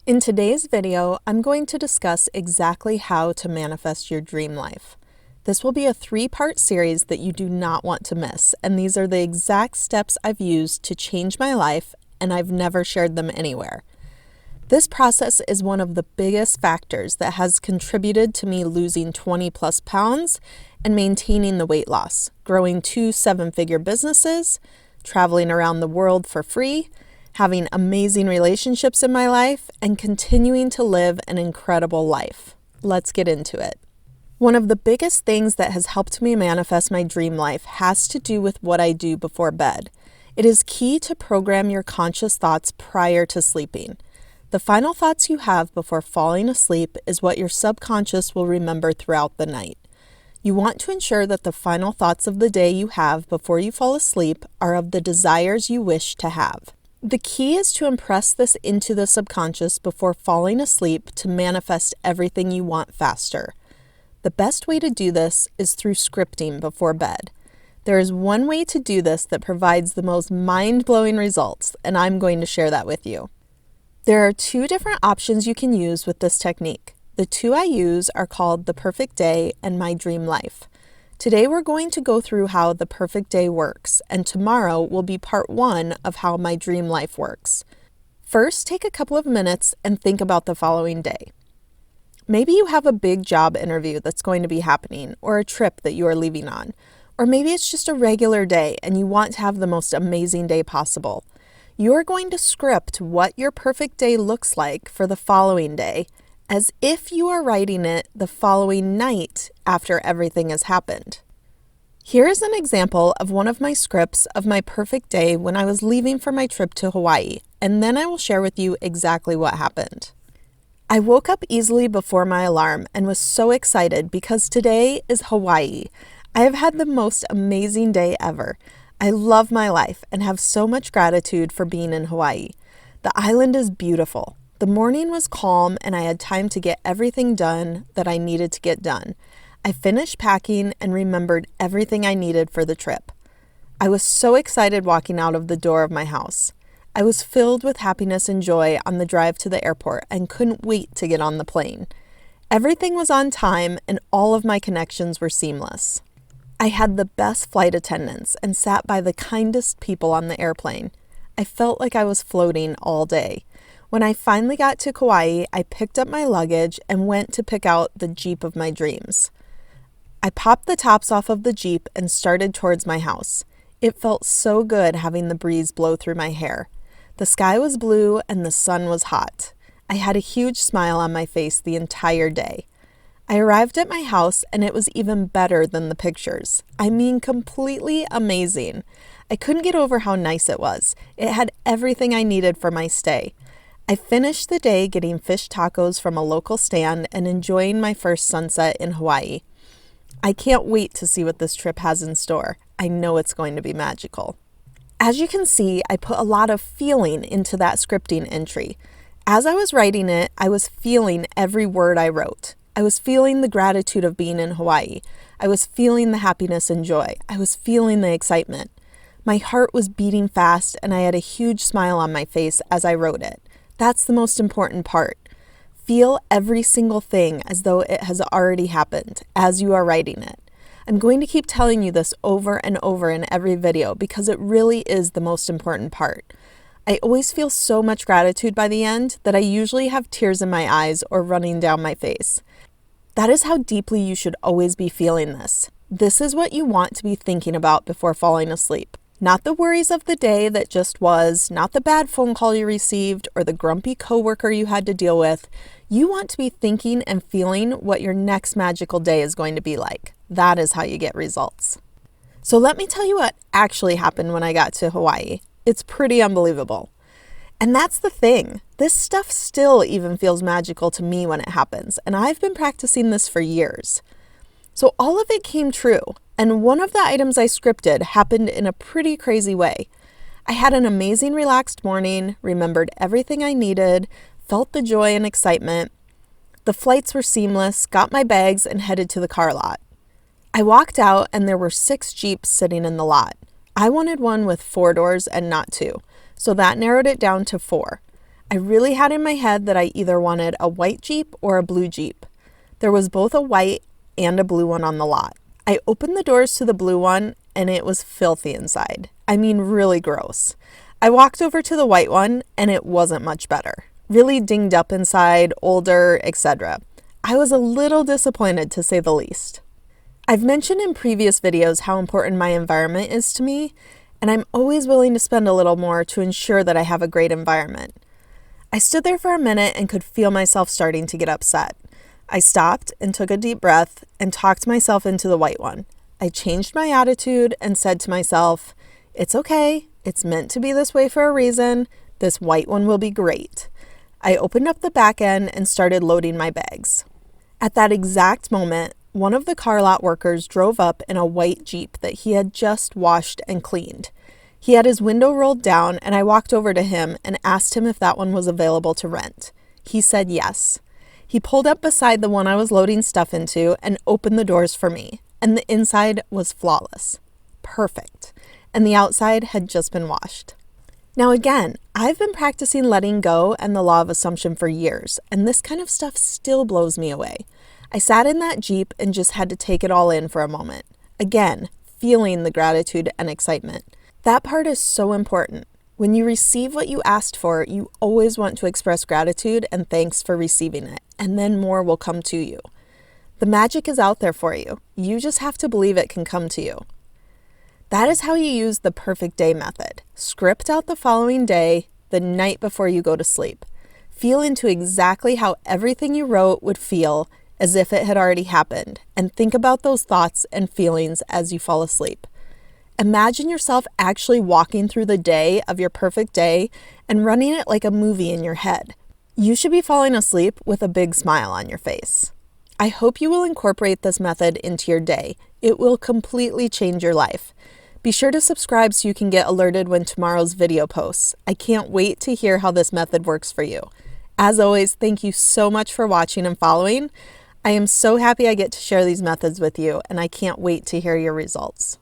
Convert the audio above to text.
In today's video, I'm going to discuss exactly how to manifest your dream life. This will be a 3-part series that you do not want to miss, and these are the exact steps I've used to change my life, and I've never shared them anywhere. This process is one of the biggest factors that has contributed to me losing 20 plus pounds and maintaining the weight loss, growing 2 7-figure businesses, traveling around the world for free, having amazing relationships in my life, and continuing to live an incredible life. Let's get into it. One of the biggest things that has helped me manifest my dream life has to do with what I do before bed. It is key to program your conscious thoughts prior to sleeping. The final thoughts you have before falling asleep is what your subconscious will remember throughout the night. You want to ensure that the final thoughts of the day you have before you fall asleep are of the desires you wish to have. The key is to impress this into the subconscious before falling asleep to manifest everything you want faster. The best way to do this is through scripting before bed. There is one way to do this that provides the most mind-blowing results, and I'm going to share that with you. There are 2 different options you can use with this technique. The 2 I use are called The Perfect Day and My Dream Life. Today we're going to go through how the perfect day works, and tomorrow will be part 1 of how my dream life works. First, take a couple of minutes and think about the following day. Maybe you have a big job interview that's going to be happening, or a trip that you are leaving on. Or maybe it's just a regular day and you want to have the most amazing day possible. You are going to script what your perfect day looks like for the following day, as if you are writing it the following night after everything has happened. Here is an example of one of my scripts of my perfect day when I was leaving for my trip to Hawaii, and then I will share with you exactly what happened. I woke up easily before my alarm and was so excited because today is Hawaii. I have had the most amazing day ever. I love my life and have so much gratitude for being in Hawaii. The island is beautiful. The morning was calm and I had time to get everything done that I needed to get done. I finished packing and remembered everything I needed for the trip. I was so excited walking out of the door of my house. I was filled with happiness and joy on the drive to the airport and couldn't wait to get on the plane. Everything was on time and all of my connections were seamless. I had the best flight attendants and sat by the kindest people on the airplane. I felt like I was floating all day. When I finally got to Kauai, I picked up my luggage and went to pick out the Jeep of my dreams. I popped the tops off of the Jeep and started towards my house. It felt so good having the breeze blow through my hair. The sky was blue and the sun was hot. I had a huge smile on my face the entire day. I arrived at my house and it was even better than the pictures. I mean, completely amazing. I couldn't get over how nice it was. It had everything I needed for my stay. I finished the day getting fish tacos from a local stand and enjoying my first sunset in Hawaii. I can't wait to see what this trip has in store. I know it's going to be magical. As you can see, I put a lot of feeling into that scripting entry. As I was writing it, I was feeling every word I wrote. I was feeling the gratitude of being in Hawaii. I was feeling the happiness and joy. I was feeling the excitement. My heart was beating fast and I had a huge smile on my face as I wrote it. That's the most important part. Feel every single thing as though it has already happened as you are writing it. I'm going to keep telling you this over and over in every video because it really is the most important part. I always feel so much gratitude by the end that I usually have tears in my eyes or running down my face. That is how deeply you should always be feeling this. This is what you want to be thinking about before falling asleep. Not the worries of the day that just was, not the bad phone call you received, or the grumpy coworker you had to deal with. You want to be thinking and feeling what your next magical day is going to be like. That is how you get results. So let me tell you what actually happened when I got to Hawaii. It's pretty unbelievable. And that's the thing. This stuff still even feels magical to me when it happens, and I've been practicing this for years. So all of it came true, and one of the items I scripted happened in a pretty crazy way. I had an amazing relaxed morning, remembered everything I needed, felt the joy and excitement. The flights were seamless, got my bags, and headed to the car lot. I walked out and there were 6 Jeeps sitting in the lot. I wanted one with 4 doors and not 2, so that narrowed it down to 4. I really had in my head that I either wanted a white Jeep or a blue Jeep. There was both a white and a blue one on the lot. I opened the doors to the blue one and it was filthy inside. I mean, really gross. I walked over to the white one and it wasn't much better. Really dinged up inside, older, etc. I was a little disappointed, to say the least. I've mentioned in previous videos how important my environment is to me, and I'm always willing to spend a little more to ensure that I have a great environment. I stood there for a minute and could feel myself starting to get upset. I stopped and took a deep breath and talked myself into the white one. I changed my attitude and said to myself, "It's okay. It's meant to be this way for a reason. This white one will be great." I opened up the back end and started loading my bags. At that exact moment, one of the car lot workers drove up in a white Jeep that he had just washed and cleaned. He had his window rolled down, and I walked over to him and asked him if that one was available to rent. He said yes. He pulled up beside the one I was loading stuff into and opened the doors for me, and the inside was flawless. Perfect. And the outside had just been washed. Now again, I've been practicing letting go and the law of assumption for years, and this kind of stuff still blows me away. I sat in that Jeep and just had to take it all in for a moment. Again, feeling the gratitude and excitement. That part is so important. When you receive what you asked for, you always want to express gratitude and thanks for receiving it, and then more will come to you. The magic is out there for you. You just have to believe it can come to you. That is how you use the perfect day method. Script out the following day, the night before you go to sleep. Feel into exactly how everything you wrote would feel as if it had already happened, and think about those thoughts and feelings as you fall asleep. Imagine yourself actually walking through the day of your perfect day and running it like a movie in your head. You should be falling asleep with a big smile on your face. I hope you will incorporate this method into your day. It will completely change your life. Be sure to subscribe so you can get alerted when tomorrow's video posts. I can't wait to hear how this method works for you. As always, thank you so much for watching and following. I am so happy I get to share these methods with you, and I can't wait to hear your results.